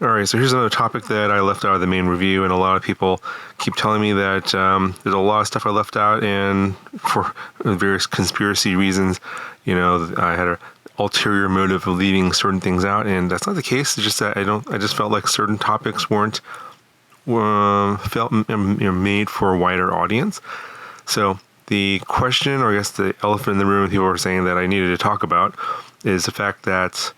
All right, so here's another topic that I left out of the main review, and a lot of people keep telling me that there's a lot of stuff I left out, and for various conspiracy reasons, I had an ulterior motive of leaving certain things out, and that's not the case. It's just that I just felt like certain topics weren't made for a wider audience. So the question, or I guess the elephant in the room, people are saying that I needed to talk about, is the fact that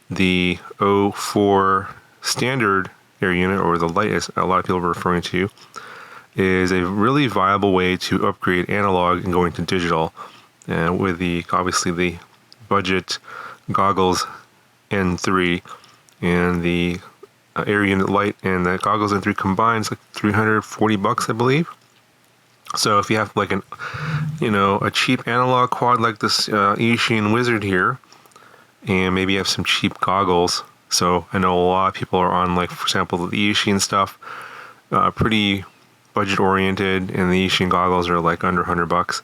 the 04 standard air unit, or the light, as a lot of people are referring to, is a really viable way to upgrade analog and going to digital. And with obviously the budget goggles N3 and the air unit light and the goggles N3 combined, it's like $340, I believe. So if you have like a cheap analog quad like this Eachine Wizard here, and maybe you have some cheap goggles. So I know a lot of people are on, like, for example, the Eachine stuff, pretty budget oriented, and the Eachine goggles are like under $100.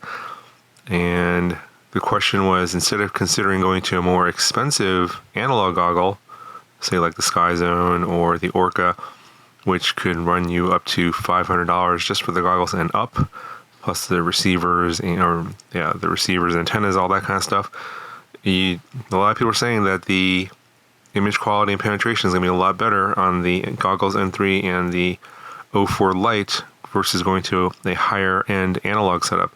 And the question was, instead of considering going to a more expensive analog goggle, say like the Sky Zone or the Orca, which could run you up to $500 just for the goggles and up, plus the receivers, the receivers, antennas, all that kind of stuff. A lot of people are saying that the image quality and penetration is going to be a lot better on the goggles N3 and the 04 Lite versus going to a higher end analog setup.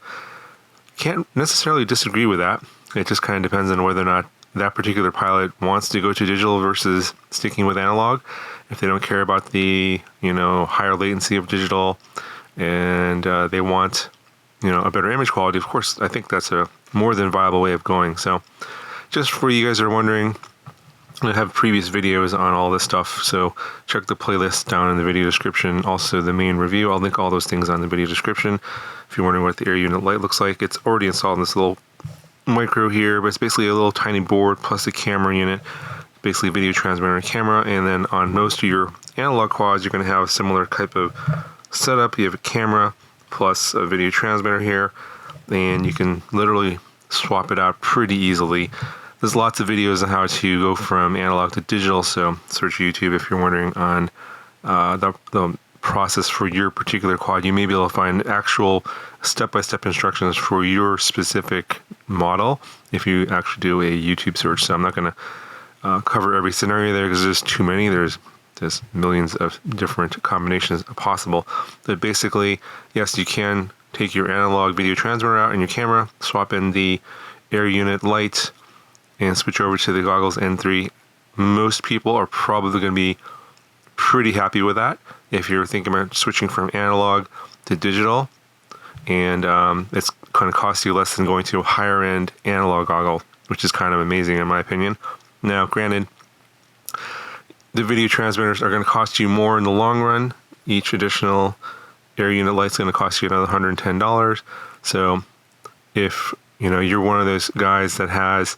Can't necessarily disagree with that. It just kind of depends on whether or not that particular pilot wants to go to digital versus sticking with analog. If they don't care about the higher latency of digital, and they want a better image quality, of course, I think that's a more than viable way of going. So just for you guys that are wondering, I have previous videos on all this stuff, so check the playlist down in the video description. Also the main review, I'll link all those things on the video description. If you're wondering what the air unit light looks like, it's already installed in this little micro here, but it's basically a little tiny board plus a camera unit, basically a video transmitter and camera. And then on most of your analog quads, you're going to have a similar type of setup. You have a camera plus a video transmitter here, and you can literally swap it out pretty easily. There's lots of videos on how to go from analog to digital, so search YouTube if you're wondering on the process for your particular quad. You may be able to find actual step-by-step instructions for your specific model if you actually do a YouTube search. So I'm not going to cover every scenario there because there's too many. There's millions of different combinations possible. But basically, yes, you can take your analog video transmitter out and your camera, swap in the air unit light, and switch over to the goggles N3. Most people are probably going to be pretty happy with that if you're thinking about switching from analog to digital, and it's going to cost you less than going to a higher end analog goggle, which is kind of amazing in my opinion. Now, granted, the video transmitters are going to cost you more in the long run. Each additional air unit light is going to cost you another $110. So if you're one of those guys that has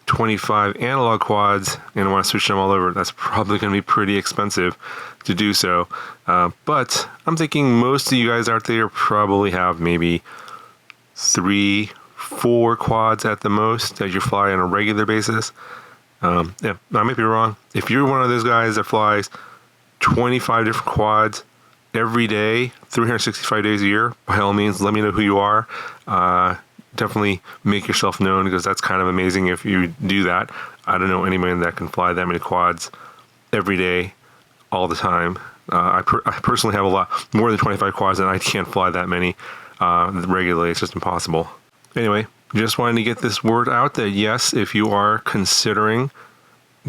25 analog quads and want to switch them all over, that's probably going to be pretty expensive to do so. But I'm thinking most of you guys out there probably have maybe 3-4 quads at the most that you fly on a regular basis. I might be wrong. If you're one of those guys that flies 25 different quads every day, 365 days a year, by all means, let me know who you are. Definitely make yourself known, because that's kind of amazing if you do that. I don't know anyone that can fly that many quads every day, all the time. I personally have a lot more than 25 quads, and I can't fly that many regularly. It's just impossible. Anyway, just wanted to get this word out that yes, if you are considering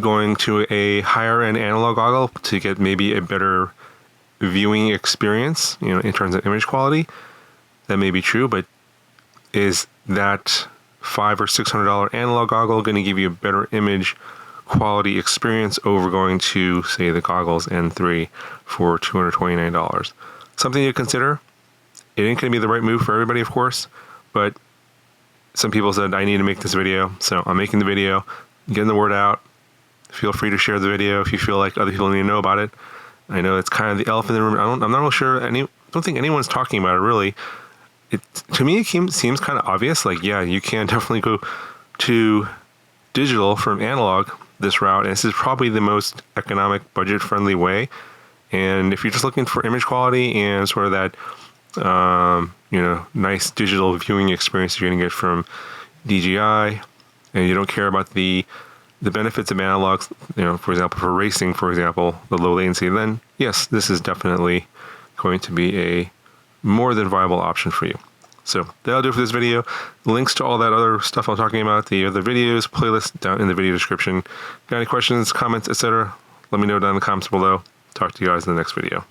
going to a higher end analog goggle to get maybe a better viewing experience, in terms of image quality, that may be true, but is that $500 or $600 analog goggle going to give you a better image quality experience over going to, say, the goggles N3 for $229? Something to consider. It ain't going to be the right move for everybody, of course, but some people said I need to make this video, so I'm making the video, getting the word out. Feel free to share the video if you feel like other people need to know about it. I know it's kind of the elephant in the room. I'm not real sure. I don't think anyone's talking about it really. To me, it seems kind of obvious. Like, yeah, you can definitely go to digital from analog, this route, and this is probably the most economic, budget-friendly way. And if you're just looking for image quality and sort of that, nice digital viewing experience you're going to get from DJI, and you don't care about the benefits of analogs, for example, for racing, for example, the low latency, then yes, this is definitely going to be a more than viable option for you. So that'll do it for this video. Links to all that other stuff I'm talking about, the other videos, playlist down in the video description. Got any questions, comments, etc., let me know down in the comments below. Talk to you guys in the next video.